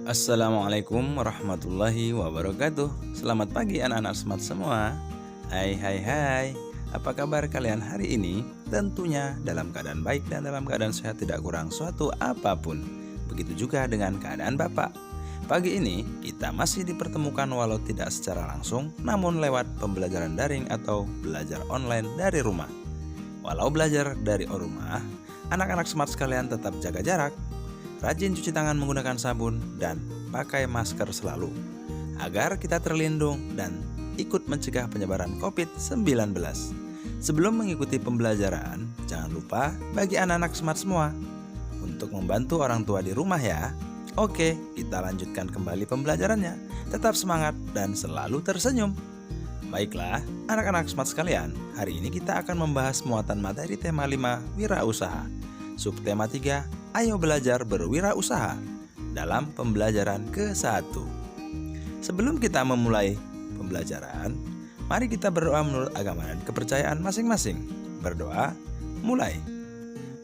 Assalamualaikum warahmatullahi wabarakatuh. Selamat pagi anak-anak smart semua. Hai. Apa kabar kalian hari ini? Tentunya dalam keadaan baik dan dalam keadaan sehat, tidak kurang suatu apapun. Begitu juga dengan keadaan Bapak. Pagi ini kita masih dipertemukan walau tidak secara langsung, namun lewat pembelajaran daring atau belajar online dari rumah. Walau belajar dari rumah, anak-anak smart sekalian tetap jaga jarak, rajin cuci tangan menggunakan sabun, dan pakai masker selalu agar kita terlindung dan ikut mencegah penyebaran COVID-19. Sebelum mengikuti pembelajaran, jangan lupa bagi anak-anak smart semua untuk membantu orang tua di rumah ya. Oke, kita lanjutkan kembali pembelajarannya. Tetap semangat dan selalu tersenyum. Baiklah, anak-anak smart sekalian, hari ini kita akan membahas muatan materi tema 5 wirausaha. Subtema 3, ayo belajar berwirausaha dalam pembelajaran ke-1. Sebelum kita memulai pembelajaran, mari kita berdoa menurut agama dan kepercayaan masing-masing. Berdoa, mulai.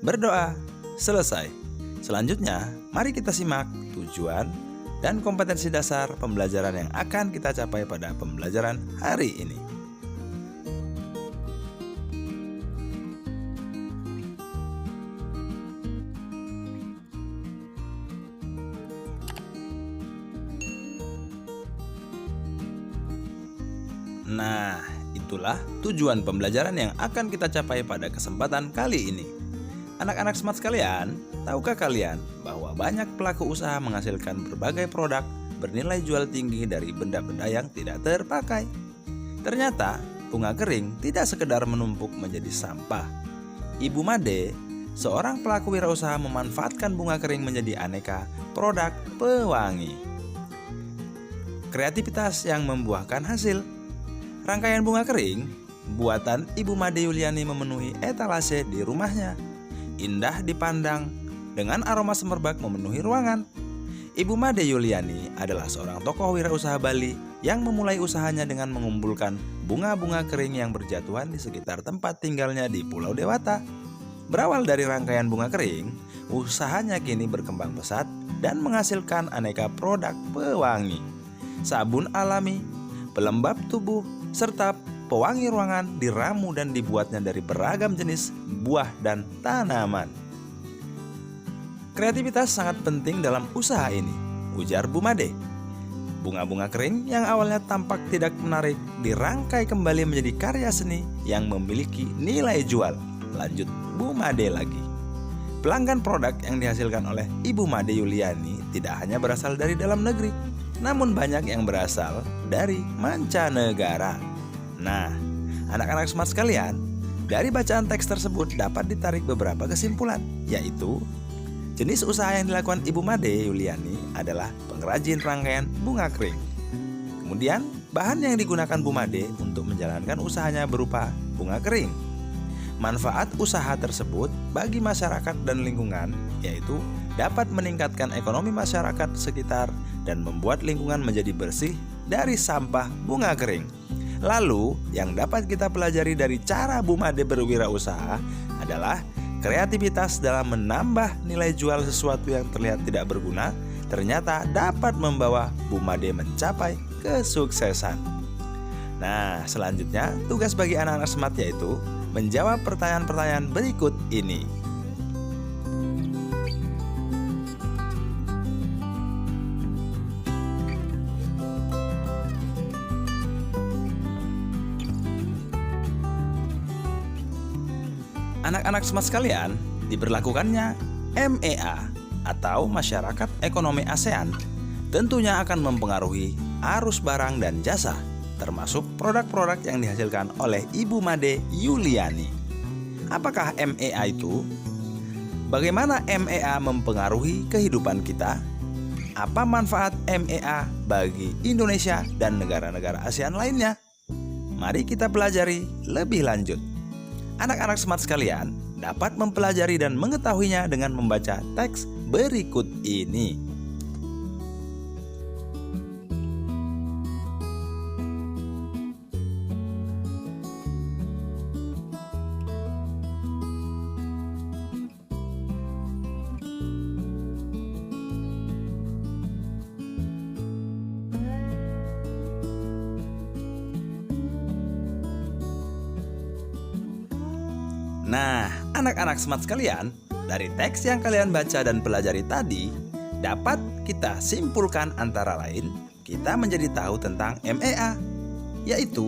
Berdoa, selesai. Selanjutnya, mari kita simak tujuan dan kompetensi dasar pembelajaran yang akan kita capai pada pembelajaran hari ini. Nah, itulah tujuan pembelajaran yang akan kita capai pada kesempatan kali ini. Anak-anak smart sekalian, tahukah kalian bahwa banyak pelaku usaha menghasilkan berbagai produk bernilai jual tinggi dari benda-benda yang tidak terpakai? Ternyata, bunga kering tidak sekedar menumpuk menjadi sampah. Ibu Made, seorang pelaku wirausaha, memanfaatkan bunga kering menjadi aneka produk pewangi. Kreativitas yang membuahkan hasil. Rangkaian bunga kering buatan Ibu Made Yuliani memenuhi etalase di rumahnya. Indah dipandang dengan aroma semerbak memenuhi ruangan. Ibu Made Yuliani adalah seorang tokoh wirausaha Bali yang memulai usahanya dengan mengumpulkan bunga-bunga kering yang berjatuhan di sekitar tempat tinggalnya di Pulau Dewata. Berawal dari rangkaian bunga kering, usahanya kini berkembang pesat dan menghasilkan aneka produk pewangi, sabun alami, pelembab tubuh, serta pewangi ruangan diramu dan dibuatnya dari beragam jenis buah dan tanaman. Kreativitas sangat penting dalam usaha ini, ujar Bu Made. Bunga-bunga kering yang awalnya tampak tidak menarik dirangkai kembali menjadi karya seni yang memiliki nilai jual. Lanjut Bu Made lagi. Pelanggan produk yang dihasilkan oleh Ibu Made Yuliani tidak hanya berasal dari dalam negeri, namun banyak yang berasal dari mancanegara. Nah, anak-anak smart sekalian, dari bacaan teks tersebut dapat ditarik beberapa kesimpulan, yaitu jenis usaha yang dilakukan Ibu Made Yuliani adalah pengrajin rangkaian bunga kering. Kemudian, bahan yang digunakan Bu Made untuk menjalankan usahanya berupa bunga kering. Manfaat usaha tersebut bagi masyarakat dan lingkungan, yaitu dapat meningkatkan ekonomi masyarakat sekitar dan membuat lingkungan menjadi bersih dari sampah bunga kering. Lalu, yang dapat kita pelajari dari cara Bu Made berwirausaha adalah kreativitas dalam menambah nilai jual sesuatu yang terlihat tidak berguna, ternyata dapat membawa Bu Made mencapai kesuksesan. Nah, selanjutnya tugas bagi anak-anak smart yaitu menjawab pertanyaan-pertanyaan berikut ini. Anak-anak smart sekalian, diberlakukannya MEA atau Masyarakat Ekonomi ASEAN tentunya akan mempengaruhi arus barang dan jasa, termasuk produk-produk yang dihasilkan oleh Ibu Made Yuliani. Apakah MEA itu? Bagaimana MEA mempengaruhi kehidupan kita? Apa manfaat MEA bagi Indonesia dan negara-negara ASEAN lainnya? Mari kita pelajari lebih lanjut. Anak-anak smart sekalian dapat mempelajari dan mengetahuinya dengan membaca teks berikut ini. Nah, anak-anak smart sekalian, dari teks yang kalian baca dan pelajari tadi, dapat kita simpulkan antara lain, kita menjadi tahu tentang MEA, yaitu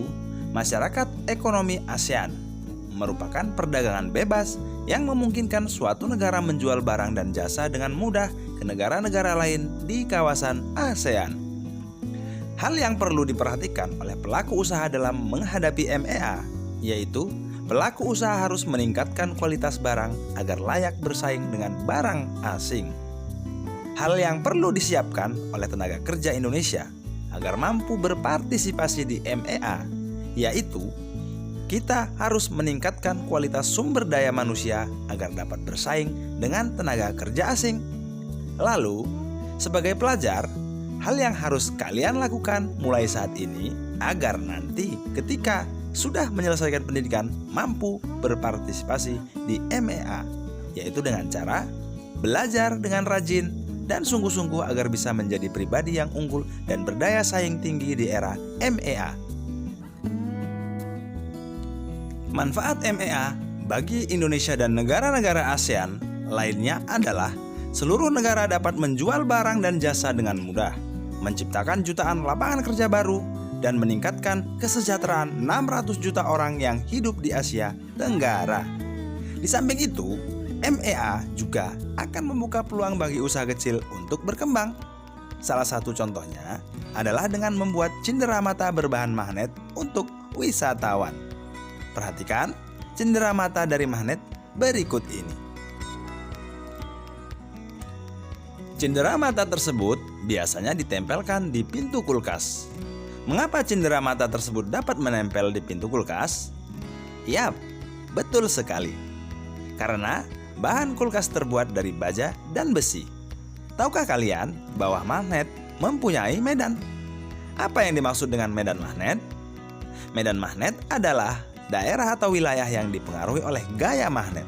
Masyarakat Ekonomi ASEAN, merupakan perdagangan bebas yang memungkinkan suatu negara menjual barang dan jasa dengan mudah ke negara-negara lain di kawasan ASEAN. Hal yang perlu diperhatikan oleh pelaku usaha dalam menghadapi MEA, yaitu pelaku usaha harus meningkatkan kualitas barang agar layak bersaing dengan barang asing. Hal yang perlu disiapkan oleh tenaga kerja Indonesia agar mampu berpartisipasi di MEA, yaitu kita harus meningkatkan kualitas sumber daya manusia agar dapat bersaing dengan tenaga kerja asing. Lalu, sebagai pelajar, hal yang harus kalian lakukan mulai saat ini agar nanti ketika sudah menyelesaikan pendidikan mampu berpartisipasi di MEA, yaitu dengan cara belajar dengan rajin dan sungguh-sungguh agar bisa menjadi pribadi yang unggul dan berdaya saing tinggi di era MEA. Manfaat MEA bagi Indonesia dan negara-negara ASEAN lainnya adalah seluruh negara dapat menjual barang dan jasa dengan mudah, menciptakan jutaan lapangan kerja baru, dan meningkatkan kesejahteraan 600 juta orang yang hidup di Asia Tenggara. Di samping itu, MEA juga akan membuka peluang bagi usaha kecil untuk berkembang. Salah satu contohnya adalah dengan membuat cenderamata berbahan magnet untuk wisatawan. Perhatikan cenderamata dari magnet berikut ini. Cenderamata tersebut biasanya ditempelkan di pintu kulkas. Mengapa cenderamata tersebut dapat menempel di pintu kulkas? Yap, betul sekali. Karena bahan kulkas terbuat dari baja dan besi. Tahukah kalian bahwa magnet mempunyai medan? Apa yang dimaksud dengan medan magnet? Medan magnet adalah daerah atau wilayah yang dipengaruhi oleh gaya magnet.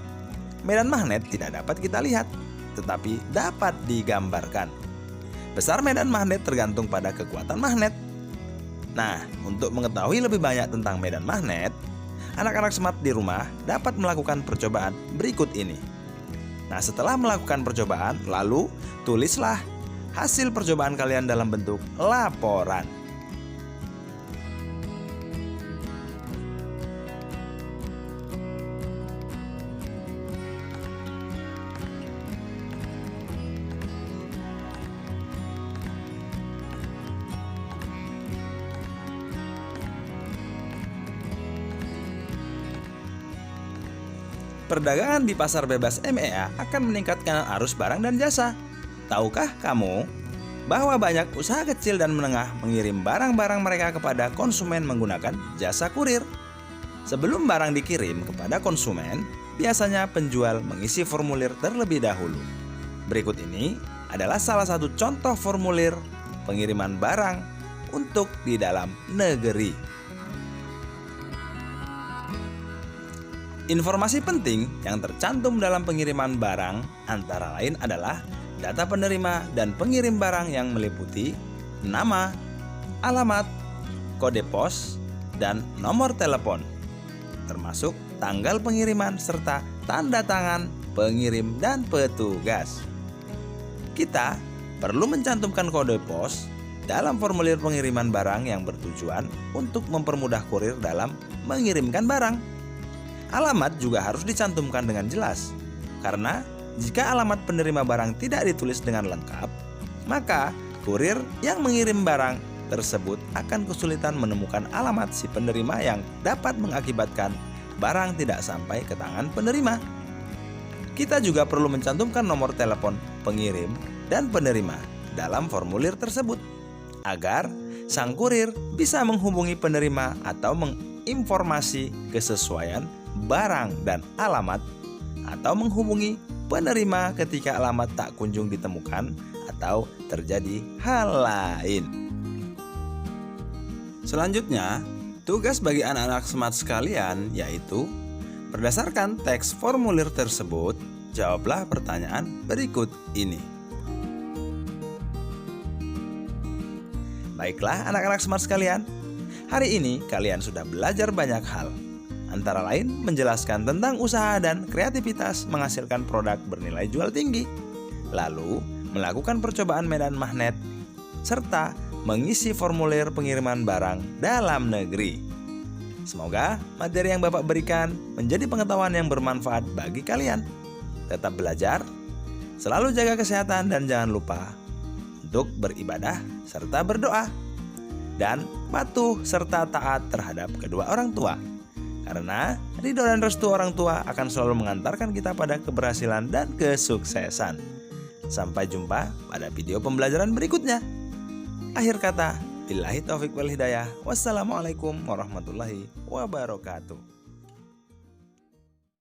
Medan magnet tidak dapat kita lihat, tetapi dapat digambarkan. Besar medan magnet tergantung pada kekuatan magnet. Nah, untuk mengetahui lebih banyak tentang medan magnet, anak-anak smart di rumah dapat melakukan percobaan berikut ini. Nah, setelah melakukan percobaan, lalu tulislah hasil percobaan kalian dalam bentuk laporan. Perdagangan di pasar bebas MEA akan meningkatkan arus barang dan jasa. Tahukah kamu bahwa banyak usaha kecil dan menengah mengirim barang-barang mereka kepada konsumen menggunakan jasa kurir? Sebelum barang dikirim kepada konsumen, biasanya penjual mengisi formulir terlebih dahulu. Berikut ini adalah salah satu contoh formulir pengiriman barang untuk di dalam negeri. Informasi penting yang tercantum dalam pengiriman barang antara lain adalah data penerima dan pengirim barang yang meliputi nama, alamat, kode pos, dan nomor telepon, termasuk tanggal pengiriman serta tanda tangan pengirim dan petugas. Kita perlu mencantumkan kode pos dalam formulir pengiriman barang yang bertujuan untuk mempermudah kurir dalam mengirimkan barang. Alamat juga harus dicantumkan dengan jelas, karena jika alamat penerima barang tidak ditulis dengan lengkap, maka kurir yang mengirim barang tersebut akan kesulitan menemukan alamat si penerima yang dapat mengakibatkan barang tidak sampai ke tangan penerima. Kita juga perlu mencantumkan nomor telepon pengirim dan penerima dalam formulir tersebut, agar sang kurir bisa menghubungi penerima atau menginformasi kesesuaian barang dan alamat, atau menghubungi penerima ketika alamat tak kunjung ditemukan atau terjadi hal lain. Selanjutnya, tugas bagi anak-anak smart sekalian yaitu berdasarkan teks formulir tersebut, jawablah pertanyaan berikut ini. Baiklah anak-anak smart sekalian, hari ini kalian sudah belajar banyak hal. Antara lain menjelaskan tentang usaha dan kreativitas menghasilkan produk bernilai jual tinggi, lalu melakukan percobaan medan magnet, serta mengisi formulir pengiriman barang dalam negeri. Semoga materi yang Bapak berikan menjadi pengetahuan yang bermanfaat bagi kalian. Tetap belajar, selalu jaga kesehatan dan jangan lupa untuk beribadah serta berdoa. Dan patuh serta taat terhadap kedua orang tua. Karena ridho dan restu orang tua akan selalu mengantarkan kita pada keberhasilan dan kesuksesan. Sampai jumpa pada video pembelajaran berikutnya. Akhir kata, billahi taufiq wal hidayah. Wassalamualaikum warahmatullahi wabarakatuh.